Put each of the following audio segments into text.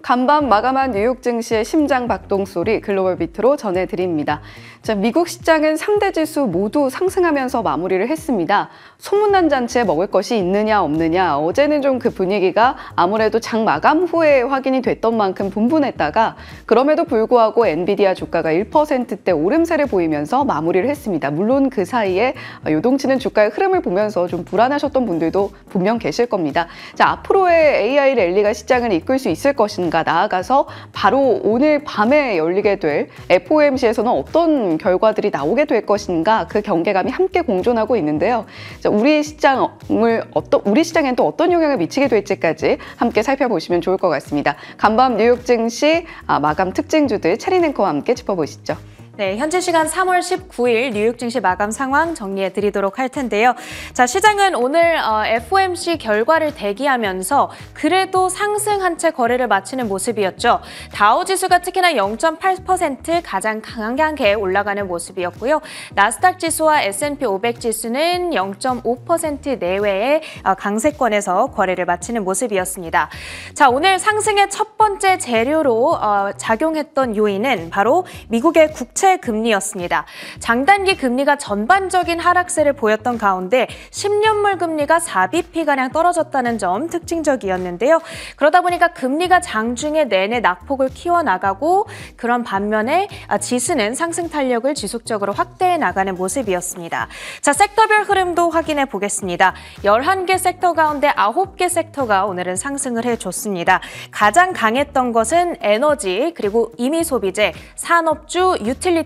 간밤 마감한 뉴욕 증시의 심장 박동 소리 글로벌 비트로 전해드립니다. 자, 미국 시장은 3대 지수 모두 상승하면서 마무리를 했습니다. 소문난 잔치에 먹을 것이 있느냐 없느냐, 어제는 좀 그 분위기가 아무래도 장 마감 후에 확인이 됐던 만큼 분분했다가 그럼에도 불구하고 엔비디아 주가가 1%대 오름세를 보이면서 마무리를 했습니다. 물론 그 사이에 요동치는 주가의 흐름을 보면서 좀 불안하셨던 분들도 분명 계실 겁니다. 자, 앞으로의 AI 랠리가 시장을 이끌 수 있을 것인가, 나아가서 바로 오늘 밤에 열리게 될 FOMC에서는 어떤 결과들이 나오게 될 것인가, 그 경계감이 함께 공존하고 있는데요. 자, 우리 시장엔 또 어떤 영향을 미치게 될지까지 함께 살펴보시면 좋을 것 같습니다. 간밤 뉴욕 증시 마감 특징주들 체린 앵커와 함께 짚어보시죠. 네, 현재 시간 3월 19일 뉴욕 증시 마감 상황 정리해 드리도록 할 텐데요. 자, 시장은 오늘 FOMC 결과를 대기하면서 그래도 상승한 채 거래를 마치는 모습이었죠. 다우지수가 특히나 0.8% 가장 강하게 올라가는 모습이었고요. 나스닥 지수와 S&P 500 지수는 0.5% 내외의 강세권에서 거래를 마치는 모습이었습니다. 자, 오늘 상승의 첫 번째 재료로 작용했던 요인은 바로 미국의 국채 금리였습니다. 장단기 금리가 전반적인 하락세를 보였던 가운데 10년물 금리가 4bp가량 떨어졌다는 점 특징적이었는데요. 그러다 보니까 금리가 장중에 내내 낙폭을 키워나가고, 그런 반면에 지수는 상승 탄력을 지속적으로 확대해 나가는 모습이었습니다. 자, 섹터별 흐름도 확인해 보겠습니다. 11개 섹터 가운데 9개 섹터가 오늘은 상승을 해줬습니다. 가장 강했던 것은 에너지, 그리고 임의소비재, 산업주, 유틸리티까지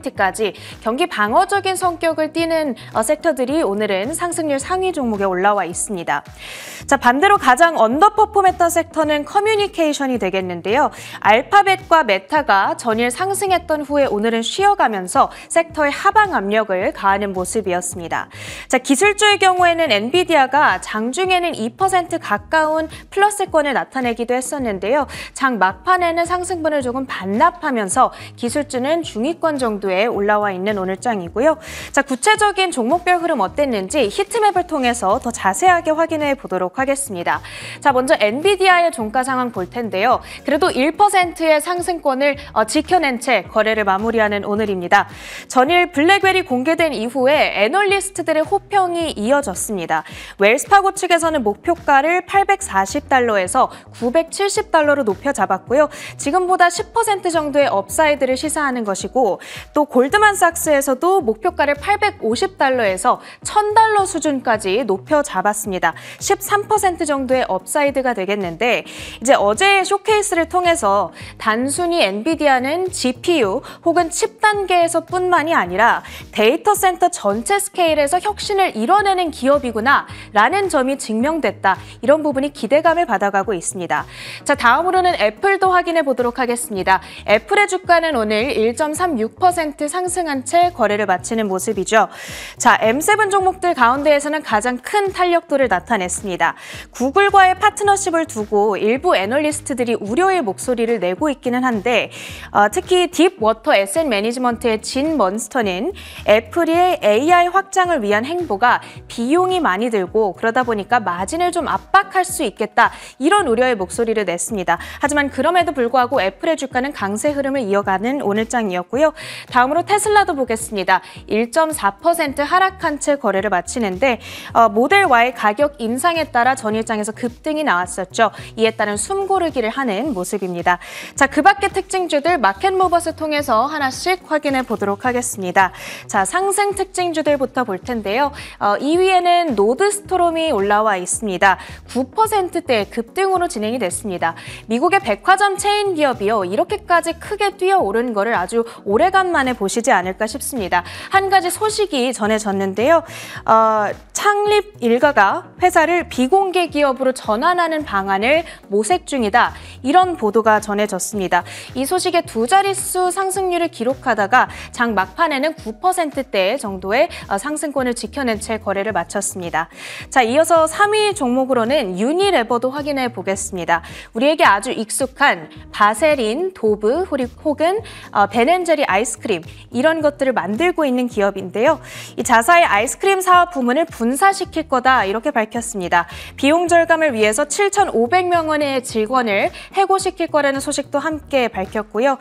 경기 방어적인 성격을 띠는 섹터들이 오늘은 상승률 상위 종목에 올라와 있습니다. 자, 반대로 가장 언더퍼폼했던 섹터는 커뮤니케이션이 되겠는데요. 알파벳과 메타가 전일 상승했던 후에 오늘은 쉬어가면서 섹터의 하방 압력을 가하는 모습이었습니다. 자, 기술주의 경우에는 엔비디아가 장중에는 2% 가까운 플러스권을 나타내기도 했었는데요. 장 막판에는 상승분을 조금 반납하면서 기술주는 중위권 정도에 올라와 있는 오늘장이고요. 자, 구체적인 종목별 흐름 어땠는지 히트맵을 통해서 더 자세하게 확인해 보도록 하겠습니다. 자, 먼저 엔비디아의 종가 상황 볼 텐데요. 그래도 1%의 상승권을 지켜낸 채 거래를 마무리하는 오늘입니다. 전일 블랙웰이 공개된 이후에 애널리스트들의 호평이 이어졌습니다. 웰스파고 측에서는 목표가를 $840에서 $970로 높여 잡았고요. 지금보다 10% 정도의 업사이드를 시사하는 것이고, 또 골드만삭스에서도 목표가를 $850에서 $1000 수준까지 높여 잡았습니다. 13% 정도의 업사이드가 되겠는데, 이제 어제의 쇼케이스를 통해서 단순히 엔비디아는 GPU 혹은 칩 단계에서 뿐만이 아니라 데이터 센터 전체 스케일에서 혁신을 이뤄내는 기업이구나 라는 점이 증명됐다. 이런 부분이 기대감을 받아가고 있습니다. 자, 다음으로는 애플도 확인해 보도록 하겠습니다. 애플의 주가는 오늘 1.36% 상승한 채 거래를 마치는 모습이죠. 자, M7 종목들 가운데에서는 가장 큰 탄력도를 나타냈습니다. 구글과의 파트너십을 두고 일부 애널리스트들이 우려의 목소리를 내고 있기는 한데, 특히 딥워터 에셋 매니지먼트의 진 먼스터는 애플의 AI 확장을 위한 행보가 비용이 많이 들고 그러다 보니까 마진을 좀 압박할 수 있겠다, 이런 우려의 목소리를 냈습니다. 하지만 그럼에도 불구하고 애플의 주가는 강세 흐름을 이어가는 오늘장이었고요. 다음으로 테슬라도 보겠습니다. 1.4% 하락한 채 거래를 마치는데, 모델 Y 가격 인상에 따라 전일장에서 급등이 나왔었죠. 이에 따른 숨고르기를 하는 모습입니다. 자, 그 밖의 특징주들 마켓모버스 통해서 하나씩 확인해 보도록 하겠습니다. 자, 상승 특징주들부터 볼 텐데요. 2위에는 노드스토롬이 올라와 있습니다. 9%대 급등으로 진행이 됐습니다. 미국의 백화점 체인 기업이요, 이렇게까지 크게 뛰어오른 거를 아주 오래간만에 보시지 않을까 싶습니다. 한 가지 소식이 전해졌는데요. 창립 일가가 회사를 비공개 기업으로 전환하는 방안을 모색 중이다, 이런 보도가 전해졌습니다. 이 소식에 두 자릿수 상승률을 기록하다가 장 막판에는 9%대 정도의 상승권을 지켜낸 채 거래를 마쳤습니다. 자, 이어서 3위 종목으로는 유니레버도 확인해 보겠습니다. 우리에게 아주 익숙한 바세린, 도브 혹은 벤앤제리 아이스크림 아이스크림 이런 것들을 만들고 있는 기업인데요. 이 자사의 아이스크림 사업 부문을 분사시킬 거다 이렇게 밝혔습니다. 비용 절감을 위해서 7,500명 원의 직원을 해고시킬 거라는 소식도 함께 밝혔고요.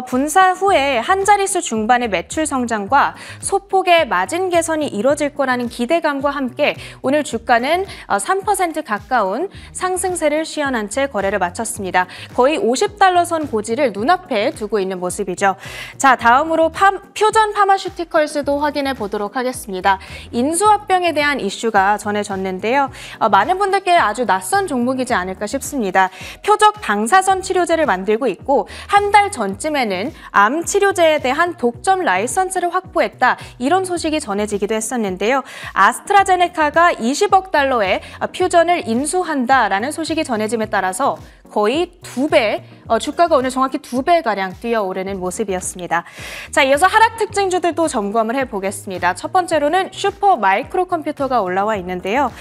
분사 후에 한 자릿수 중반의 매출 성장과 소폭의 마진 개선이 이뤄질 거라는 기대감과 함께 오늘 주가는 3% 가까운 상승세를 시현한 채 거래를 마쳤습니다. 거의 50달러 선 고지를 눈앞에 두고 있는 모습이죠. 자, 다음으로 퓨전 파마슈티컬스도 확인해 보도록 하겠습니다. 인수합병에 대한 이슈가 전해졌는데요. 많은 분들께 아주 낯선 종목이지 않을까 싶습니다. 표적 방사선 치료제를 만들고 있고 한 달 전쯤에는 암 치료제에 대한 독점 라이선스를 확보했다. 이런 소식이 전해지기도 했었는데요. 아스트라제네카가 20억 달러의 퓨전을 인수한다라는 소식이 전해짐에 따라서 거의 2배, 주가가 오늘 정확히 2배가량 뛰어오르는 모습이었습니다. 자, 이어서 하락 특징주들도 점검을 해보겠습니다. 첫 번째로는 슈퍼 마이크로 컴퓨터가 올라와 있는데요.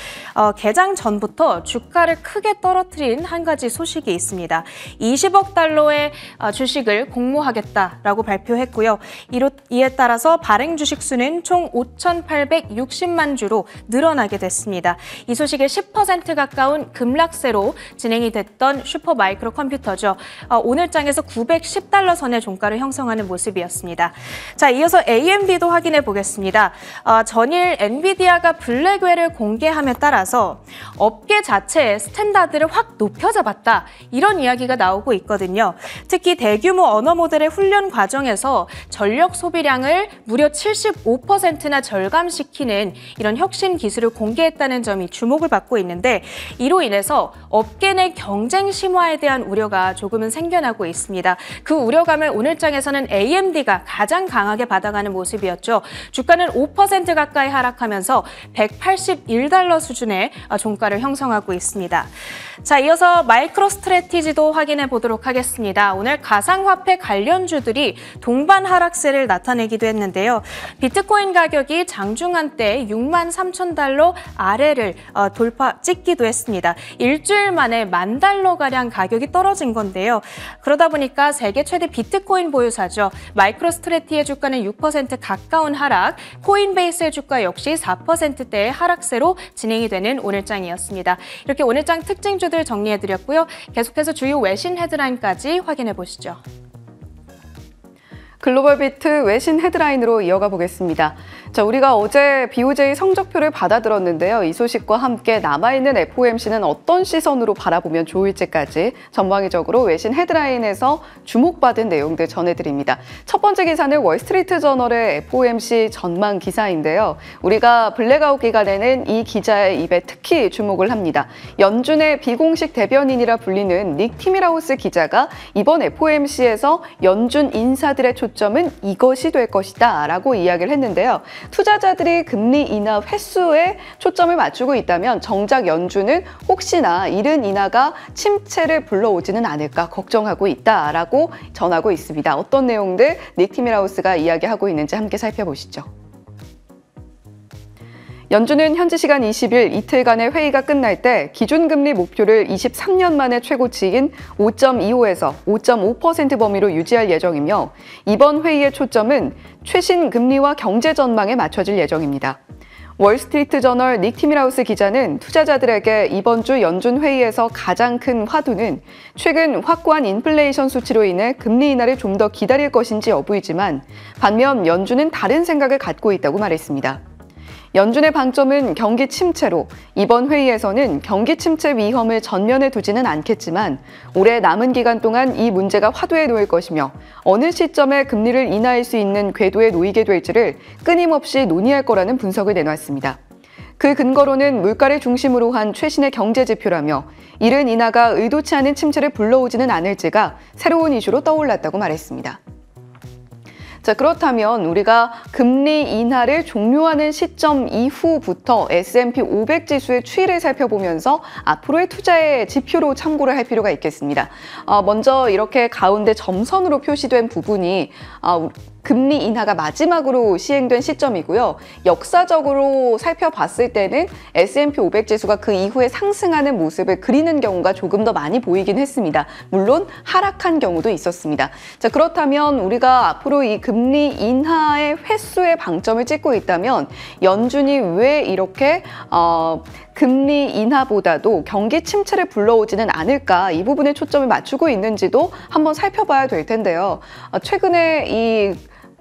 개장 전부터 주가를 크게 떨어뜨린 한 가지 소식이 있습니다. 20억 달러의 주식을 공모하겠다라고 발표했고요. 이에 따라서 발행 주식 수는 총 5,860만 주로 늘어나게 됐습니다. 이 소식에 10% 가까운 급락세로 진행이 됐던 슈퍼 마이크로 컴퓨터죠. 오늘 장에서 910달러 선의 종가를 형성하는 모습이었습니다. 자, 이어서 AMD도 확인해 보겠습니다. 전일 엔비디아가 블랙웰을 공개함에 따라서 업계 자체의 스탠다드를 확 높여잡았다. 이런 이야기가 나오고 있거든요. 특히 대규모 언어 모델의 훈련 과정에서 전력 소비량을 무려 75%나 절감시키는 이런 혁신 기술을 공개했다는 점이 주목을 받고 있는데 이로 인해서 업계 내 경쟁 심화에 대한 우려가 조금은 생겨나고 있습니다. 그 우려감을 오늘 장에서는 AMD가 가장 강하게 받아가는 모습이었죠. 주가는 5% 가까이 하락하면서 181달러 수준의 종가를 형성하고 있습니다. 자, 이어서 마이크로 스트래티지도 확인해 보도록 하겠습니다. 오늘 가상화폐 관련주들이 동반 하락세를 나타내기도 했는데요. 비트코인 가격이 장중한 때 63,000달러 아래를 찍기도 했습니다. 일주일 만에 10,000달러가량 가격이 떨어진 건데요. 그러다 보니까 세계 최대 비트코인 보유사죠. 마이크로 스트래티의 주가는 6% 가까운 하락, 코인베이스의 주가 역시 4%대의 하락세로 진행이 되는 오늘장이었습니다. 이렇게 오늘장 특징주들 정리해드렸고요. 계속해서 주요 외신 헤드라인까지 확인해 보시죠. 글로벌비트 외신 헤드라인으로 이어가 보겠습니다. 자, 우리가 어제 BOJ 성적표를 받아들었는데요. 이 소식과 함께 남아있는 FOMC는 어떤 시선으로 바라보면 좋을지까지 전방위적으로 외신 헤드라인에서 주목받은 내용들 전해드립니다. 첫 번째 기사는 월스트리트 저널의 FOMC 전망 기사인데요. 우리가 블랙아웃 기간에는 이 기자의 입에 특히 주목을 합니다. 연준의 비공식 대변인이라 불리는 닉 티미라우스 기자가 이번 FOMC에서 연준 인사들의 초점은 이것이 될 것이다 라고 이야기를 했는데요. 투자자들이 금리 인하 횟수에 초점을 맞추고 있다면 정작 연준은 혹시나 이른 인하가 침체를 불러오지는 않을까 걱정하고 있다라고 전하고 있습니다. 어떤 내용들 닉 티미라우스가 이야기하고 있는지 함께 살펴보시죠. 연준은 현지 시간 20일 이틀간의 회의가 끝날 때 기준금리 목표를 23년 만에 최고치인 5.25에서 5.5% 범위로 유지할 예정이며 이번 회의의 초점은 최신 금리와 경제 전망에 맞춰질 예정입니다. 월스트리트 저널 닉 티미라우스 기자는 투자자들에게 이번 주 연준 회의에서 가장 큰 화두는 최근 확고한 인플레이션 수치로 인해 금리 인하를 좀 더 기다릴 것인지 여부이지만 반면 연준은 다른 생각을 갖고 있다고 말했습니다. 연준의 방점은 경기 침체로 이번 회의에서는 경기 침체 위험을 전면에 두지는 않겠지만 올해 남은 기간 동안 이 문제가 화두에 놓일 것이며 어느 시점에 금리를 인하할 수 있는 궤도에 놓이게 될지를 끊임없이 논의할 거라는 분석을 내놨습니다. 그 근거로는 물가를 중심으로 한 최신의 경제 지표라며 이른 인하가 의도치 않은 침체를 불러오지는 않을지가 새로운 이슈로 떠올랐다고 말했습니다. 자, 그렇다면 우리가 금리 인하를 종료하는 시점 이후부터 S&P 500 지수의 추이를 살펴보면서 앞으로의 투자의 지표로 참고를 할 필요가 있겠습니다. 먼저 이렇게 가운데 점선으로 표시된 부분이 금리 인하가 마지막으로 시행된 시점이고요. 역사적으로 살펴봤을 때는 S&P 500 지수가 그 이후에 상승하는 모습을 그리는 경우가 조금 더 많이 보이긴 했습니다. 물론 하락한 경우도 있었습니다. 자, 그렇다면 우리가 앞으로 이 금리 인하의 횟수에 방점을 찍고 있다면 연준이 왜 이렇게 금리 인하보다도 경기 침체를 불러오지는 않을까, 이 부분에 초점을 맞추고 있는지도 한번 살펴봐야 될 텐데요. 최근에 이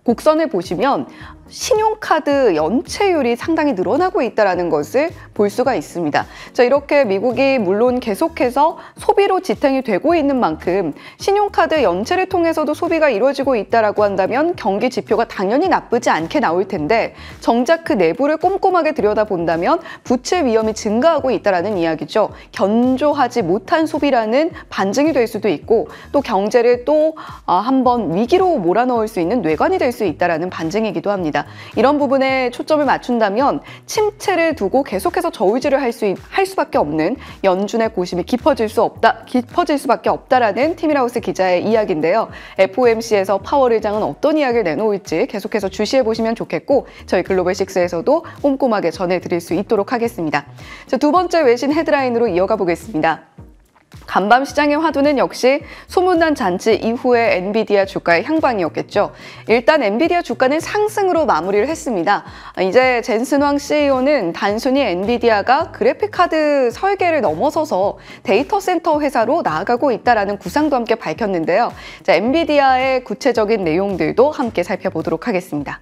곡선을 보시면 신용카드 연체율이 상당히 늘어나고 있다는 것을 볼 수가 있습니다. 자, 이렇게 미국이 물론 계속해서 소비로 지탱이 되고 있는 만큼 신용카드 연체를 통해서도 소비가 이루어지고 있다고 한다면 경기 지표가 당연히 나쁘지 않게 나올 텐데, 정작 그 내부를 꼼꼼하게 들여다본다면 부채 위험이 증가하고 있다는 이야기죠. 견조하지 못한 소비라는 반증이 될 수도 있고, 또 경제를 또 한번 위기로 몰아넣을 수 있는 뇌관이 될 수 있다는 반증이기도 합니다. 이런 부분에 초점을 맞춘다면 침체를 두고 계속해서 저울질을 할 수밖에 없는 연준의 고심이 깊어질 수밖에 없다라는 티밀하우스 기자의 이야기인데요. FOMC에서 파월 의장은 어떤 이야기를 내놓을지 계속해서 주시해 보시면 좋겠고, 저희 글로벌 식스에서도 꼼꼼하게 전해드릴 수 있도록 하겠습니다. 자, 두 번째 외신 헤드라인으로 이어가 보겠습니다. 간밤 시장의 화두는 역시 소문난 잔치 이후의 엔비디아 주가의 향방이었겠죠. 일단 엔비디아 주가는 상승으로 마무리를 했습니다. 이제 젠슨 황 CEO는 단순히 엔비디아가 그래픽카드 설계를 넘어서서 데이터 센터 회사로 나아가고 있다는 구상도 함께 밝혔는데요. 자, 엔비디아의 구체적인 내용들도 함께 살펴보도록 하겠습니다.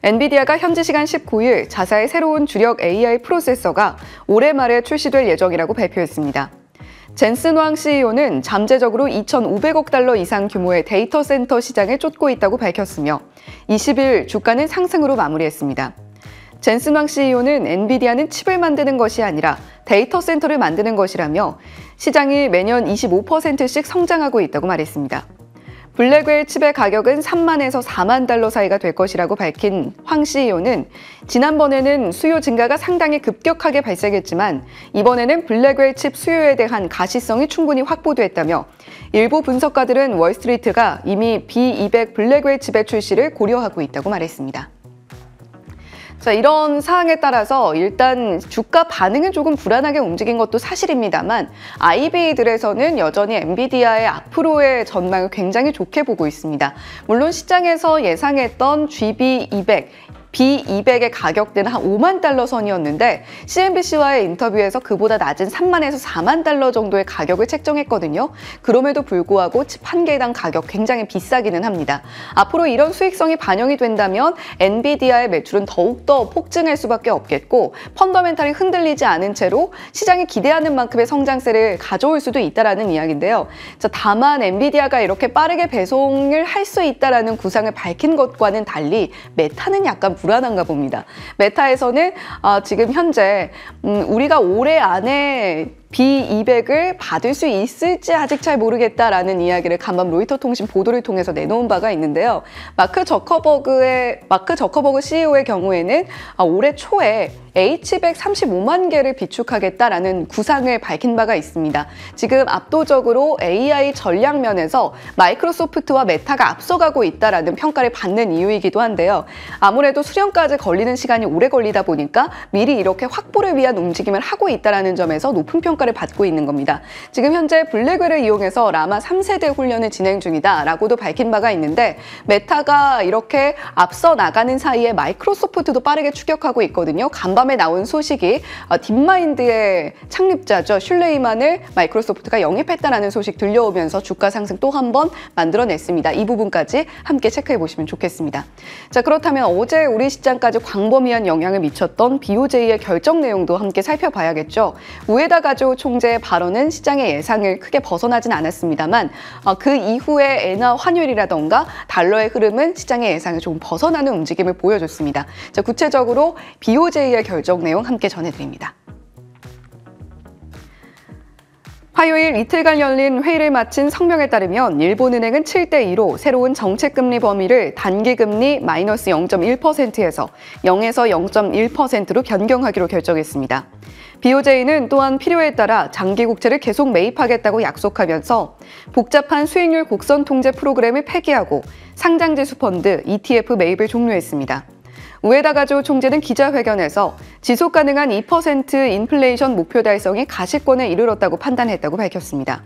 엔비디아가 현지 시간 19일 자사의 새로운 주력 AI 프로세서가 올해 말에 출시될 예정이라고 발표했습니다. 젠슨 황 CEO는 잠재적으로 2,500억 달러 이상 규모의 데이터 센터 시장을 쫓고 있다고 밝혔으며 20일 주가는 상승으로 마무리했습니다. 젠슨 황 CEO는 엔비디아는 칩을 만드는 것이 아니라 데이터 센터를 만드는 것이라며 시장이 매년 25%씩 성장하고 있다고 말했습니다. 블랙웰 칩의 가격은 3만에서 4만 달러 사이가 될 것이라고 밝힌 황 CEO는 지난번에는 수요 증가가 상당히 급격하게 발생했지만 이번에는 블랙웰 칩 수요에 대한 가시성이 충분히 확보됐다며, 일부 분석가들은 월스트리트가 이미 B200 블랙웰 칩의 출시를 고려하고 있다고 말했습니다. 자, 이런 사항에 따라서 일단 주가 반응은 조금 불안하게 움직인 것도 사실입니다만, IB들에서는 여전히 엔비디아의 앞으로의 전망을 굉장히 좋게 보고 있습니다. 물론 시장에서 예상했던 GB200, B200의 가격대는 한 5만 달러 선이었는데 CNBC와의 인터뷰에서 그보다 낮은 3만에서 4만 달러 정도의 가격을 책정했거든요. 그럼에도 불구하고 칩 한 개당 가격 굉장히 비싸기는 합니다. 앞으로 이런 수익성이 반영이 된다면 엔비디아의 매출은 더욱더 폭증할 수밖에 없겠고, 펀더멘탈이 흔들리지 않은 채로 시장이 기대하는 만큼의 성장세를 가져올 수도 있다는 이야기인데요. 자, 다만 엔비디아가 이렇게 빠르게 배송을 할 수 있다는 구상을 밝힌 것과는 달리 메타는 약간 불안한가 봅니다. 메타에서는 지금 현재 우리가 올해 안에 B200을 받을 수 있을지 아직 잘 모르겠다라는 이야기를 간밤 로이터 통신 보도를 통해서 내놓은 바가 있는데요. 마크 저커버그 CEO의 경우에는 올해 초에 H100 35만 개를 비축하겠다라는 구상을 밝힌 바가 있습니다. 지금 압도적으로 AI 전략 면에서 마이크로소프트와 메타가 앞서가고 있다라는 평가를 받는 이유이기도 한데요. 아무래도 수령까지 걸리는 시간이 오래 걸리다 보니까 미리 이렇게 확보를 위한 움직임을 하고 있다라는 점에서 높은 평가를 받고 있는 겁니다. 지금 현재 블랙웰을 이용해서 라마 3세대 훈련을 진행 중이다라고도 밝힌 바가 있는데, 메타가 이렇게 앞서 나가는 사이에 마이크로소프트도 빠르게 추격하고 있거든요. 간밤에 나온 소식이 딥마인드의 창립자죠, 슐레이만을 마이크로소프트가 영입했다라는 소식 들려오면서 주가 상승 또 한 번 만들어냈습니다. 이 부분까지 함께 체크해 보시면 좋겠습니다. 자, 그렇다면 어제 우리 시장까지 광범위한 영향을 미쳤던 BOJ의 결정 내용도 함께 살펴봐야겠죠. 우에다 가조 총재의 발언은 시장의 예상을 크게 벗어나진 않았습니다만, 그 이후에 엔화 환율이라던가 달러의 흐름은 시장의 예상을 조금 벗어나는 움직임을 보여줬습니다. 자, 구체적으로 BOJ의 결정 내용 함께 전해드립니다. 화요일 이틀간 열린 회의를 마친 성명에 따르면 일본은행은 7대2로 새로운 정책금리 범위를 단기금리 마이너스 0.1%에서 0에서 0.1%로 변경하기로 결정했습니다. BOJ는 또한 필요에 따라 장기 국채를 계속 매입하겠다고 약속하면서 복잡한 수익률 곡선 통제 프로그램을 폐기하고 상장지수 펀드 ETF 매입을 종료했습니다. 우에다 가조 총재는 기자회견에서 지속 가능한 2% 인플레이션 목표 달성에 가시권에 이르렀다고 판단했다고 밝혔습니다.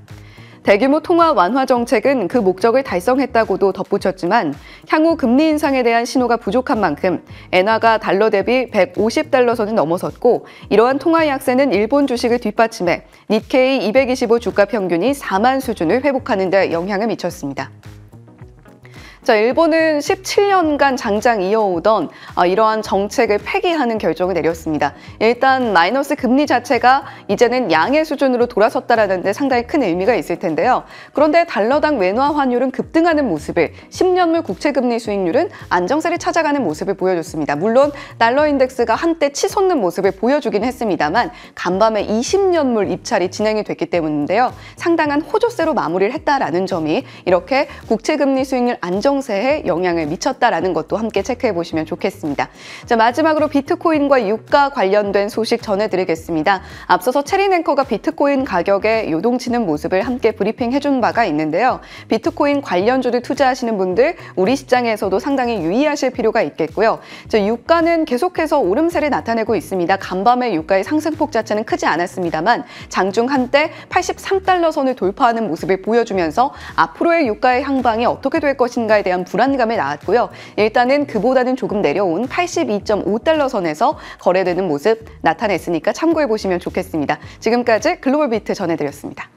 대규모 통화 완화 정책은 그 목적을 달성했다고도 덧붙였지만 향후 금리 인상에 대한 신호가 부족한 만큼 엔화가 달러 대비 150달러 선을 넘어섰고 이러한 통화 약세는 일본 주식을 뒷받침해 니케이 225 주가 평균이 4만 수준을 회복하는 데 영향을 미쳤습니다. 자, 일본은 17년간 장장 이어오던 이러한 정책을 폐기하는 결정을 내렸습니다. 일단 마이너스 금리 자체가 이제는 양의 수준으로 돌아섰다는 데 상당히 큰 의미가 있을 텐데요. 그런데 달러당 외화 환율은 급등하는 모습을 10년물 국채금리 수익률은 안정세를 찾아가는 모습을 보여줬습니다. 물론 달러 인덱스가 한때 치솟는 모습을 보여주긴 했습니다만 간밤에 20년물 입찰이 진행이 됐기 때문인데요. 상당한 호조세로 마무리를 했다라는 점이 이렇게 국채금리 수익률 안정세에 영향을 미쳤다라는 것도 함께 체크해 보시면 좋겠습니다. 자, 마지막으로 비트코인과 유가 관련된 소식 전해드리겠습니다. 앞서서 체린 앵커가 비트코인 가격에 요동치는 모습을 함께 브리핑 해준 바가 있는데요. 비트코인 관련주를 투자하시는 분들 우리 시장에서도 상당히 유의하실 필요가 있겠고요. 자, 유가는 계속해서 오름세를 나타내고 있습니다. 간밤에 유가의 상승폭 자체는 크지 않았습니다만 장중 한때 83달러 선을 돌파하는 모습을 보여주면서 앞으로의 유가의 향방이 어떻게 될 것인가에 대한 불안감이 나왔고요. 일단은 그보다는 조금 내려온 82.5달러 선에서 거래되는 모습 나타냈으니까 참고해 보시면 좋겠습니다. 지금까지 글로벌 비트 전해드렸습니다.